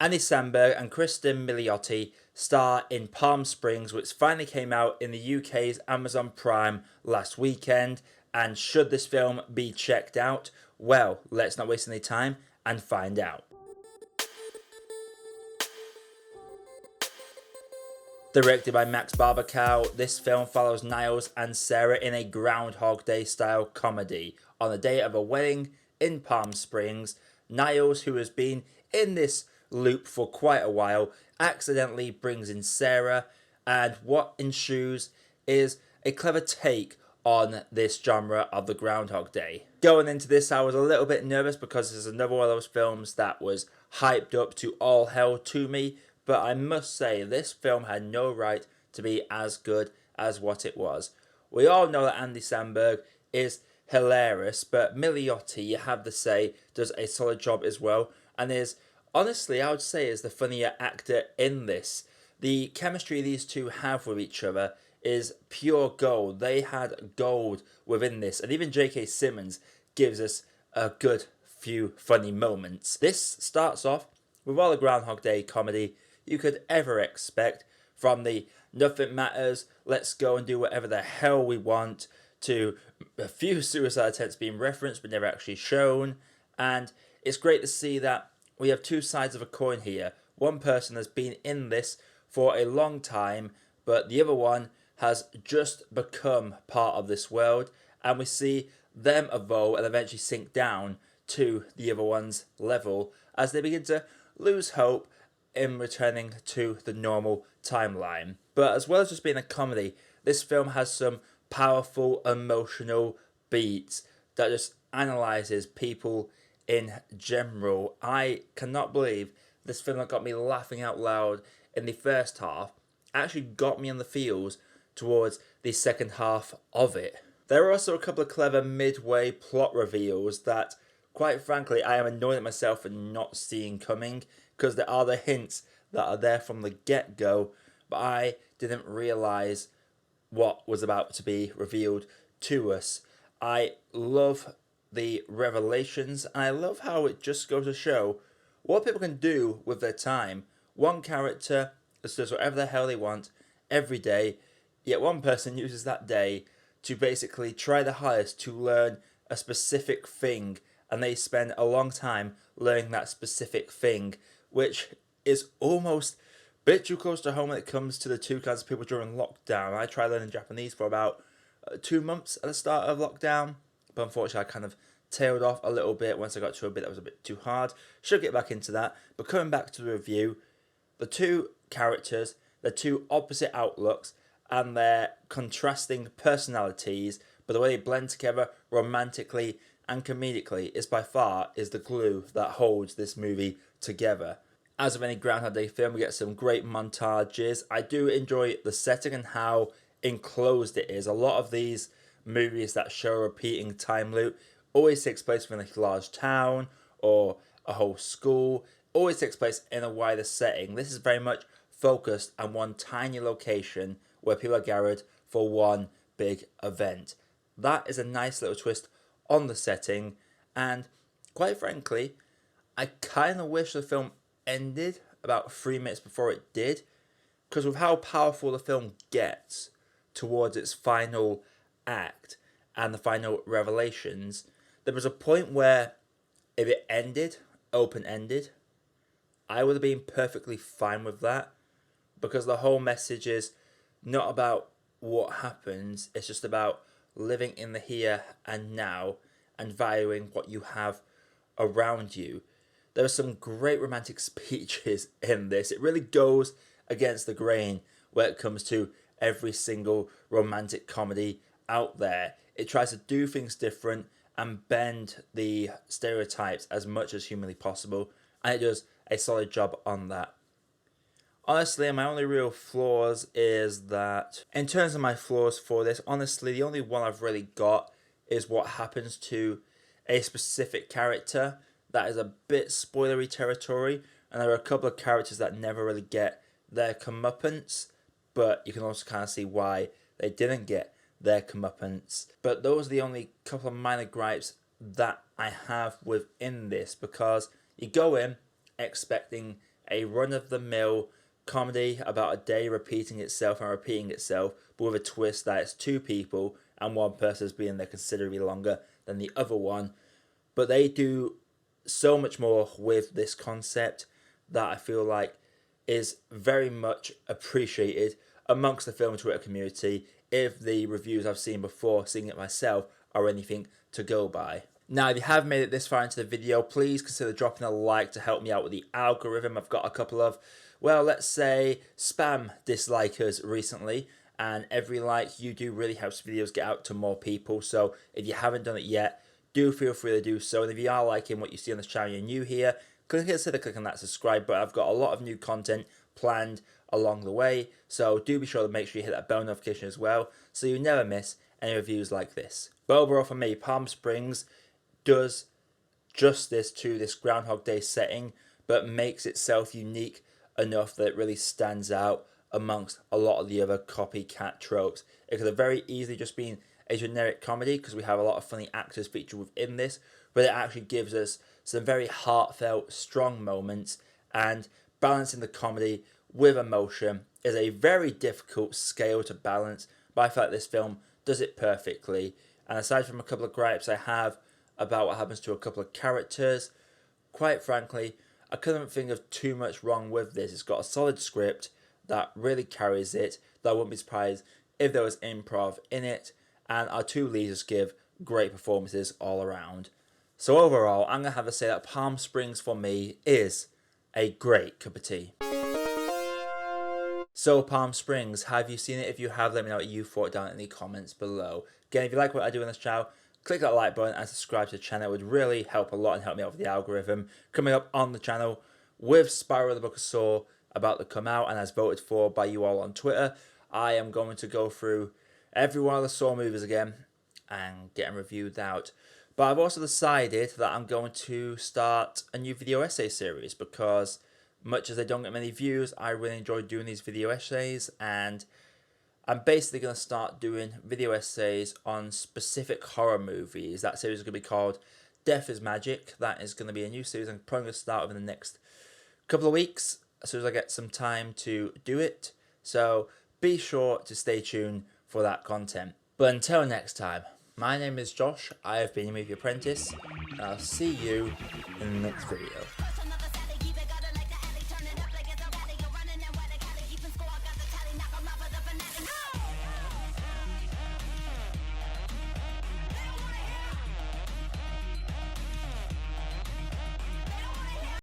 Andy Samberg and Cristin Milioti star in Palm Springs, which finally came out in the UK's Amazon Prime last weekend. And should this film be checked out? Well, let's not waste any time and find out. Directed by Max Barbacow, this film follows Niles and Sarah in a Groundhog Day style comedy. On the day of a wedding in Palm Springs, Niles, who has been in this loop for quite a while, accidentally brings in Sarah, and what ensues is a clever take on this genre of the Groundhog Day. Going into this, I was a little bit nervous because this is another one of those films that was hyped up to all hell to me, but I must say this film had no right to be as good as what it was. We all know that Andy Samberg is hilarious, but Milioti, you have to say, does a solid job as well, and is, honestly, I would say, is the funnier actor in this. The chemistry these two have with each other is pure gold. They had gold within this, and even J.K. Simmons gives us a good few funny moments. This starts off with all the Groundhog Day comedy you could ever expect, from the nothing matters, let's go and do whatever the hell we want, to a few suicide attempts being referenced but never actually shown. And it's great to see that we have two sides of a coin here. One person has been in this for a long time, but the other one has just become part of this world, and we see them evolve and eventually sink down to the other one's level as they begin to lose hope in returning to the normal timeline. But as well as just being a comedy, this film has some powerful emotional beats that just analyzes people in general. I cannot believe this film that got me laughing out loud in the first half actually got me on the feels towards the second half of it. There are also a couple of clever midway plot reveals that, quite frankly, I am annoyed at myself for not seeing coming, because there are the hints that are there from the get-go, but I didn't realise what was about to be revealed to us. I love the revelations, and I love how it just goes to show what people can do with their time. One character just does whatever the hell they want every day, yet one person uses that day to basically try the hardest to learn a specific thing, and they spend a long time learning that specific thing, which is almost a bit too close to home when it comes to the two kinds of people during lockdown. I tried learning Japanese for about 2 months at the start of lockdown, but unfortunately I kind of tailed off a little bit once I got to a bit that was a bit too hard. Should get back into that, but coming back to the review, the two characters, the two opposite outlooks, and their contrasting personalities, but the way they blend together romantically and comedically is by far is the glue that holds this movie together. As with any Groundhog Day film, we get some great montages. I do enjoy the setting and how enclosed it is. A lot of these movies that show a repeating time loop always takes place within a large town or a whole school, always takes place in a wider setting. This is very much focused on one tiny location where people are gathered for one big event. That is a nice little twist on the setting, and quite frankly, I kind of wish the film ended about 3 minutes before it did, because with how powerful the film gets towards its final act and the final revelations, there was a point where if it ended open-ended, I would have been perfectly fine with that, because the whole message is not about what happens, it's just about living in the here and now and valuing what you have around you. There are some great romantic speeches in this. It really goes against the grain when it comes to every single romantic comedy out there. It tries to do things different and bend the stereotypes as much as humanly possible, and it does a solid job on that. Honestly, my only real flaws is that, in terms of my flaws for this, honestly, the only one I've really got is what happens to a specific character. That is a bit spoilery territory, and there are a couple of characters that never really get their comeuppance, but you can also kind of see why they didn't get their comeuppance. But those are the only couple of minor gripes that I have within this, because you go in expecting a run-of-the-mill comedy about a day repeating itself and repeating itself, but with a twist that it's two people and one person has been there considerably longer than the other one. But they do so much more with this concept that I feel like is very much appreciated amongst the film Twitter community, if the reviews I've seen before seeing it myself are anything to go by. Now, if you have made it this far into the video, please consider dropping a like to help me out with the algorithm. I've got a couple of, well, let's say spam dislikers recently, and every like you do really helps videos get out to more people. So if you haven't done it yet, do feel free to do so. And if you are liking what you see on this channel, you're new here, consider clicking that subscribe button. I've got a lot of new content planned along the way, so do be sure to make sure you hit that bell notification as well, so you never miss any reviews like this. But overall for me, Palm Springs does justice to this Groundhog Day setting, but makes itself unique enough that it really stands out amongst a lot of the other copycat tropes. It could have very easily just been a generic comedy, because we have a lot of funny actors featured within this, but it actually gives us some very heartfelt, strong moments, and balancing the comedy with emotion is a very difficult scale to balance, but I feel like this film does it perfectly. And aside from a couple of gripes I have about what happens to a couple of characters, quite frankly, I couldn't think of too much wrong with this. It's got a solid script that really carries it, though I wouldn't be surprised if there was improv in it, and our two leads just give great performances all around. So overall, I'm going to have to say that Palm Springs for me is a great cup of tea. So Palm Springs, have you seen it? If you have, let me know what you thought down in the comments below. Again, if you like what I do on this channel, click that like button and subscribe to the channel. It would really help a lot and help me out with the algorithm. Coming up on the channel with Spiral the Book of Saw about to come out and as voted for by you all on Twitter, I am going to go through every one of the Saw movies again and get them reviewed out. But I've also decided that I'm going to start a new video essay series, because much as they don't get many views, I really enjoy doing these video essays, and I'm basically going to start doing video essays on specific horror movies. That series is going to be called Death is Magic. That is going to be a new series I'm probably going to start within the next couple of weeks, as soon as I get some time to do it. So be sure to stay tuned for that content. But until next time, my name is Josh, I have been your Movie Apprentice, and I'll see you in the next video.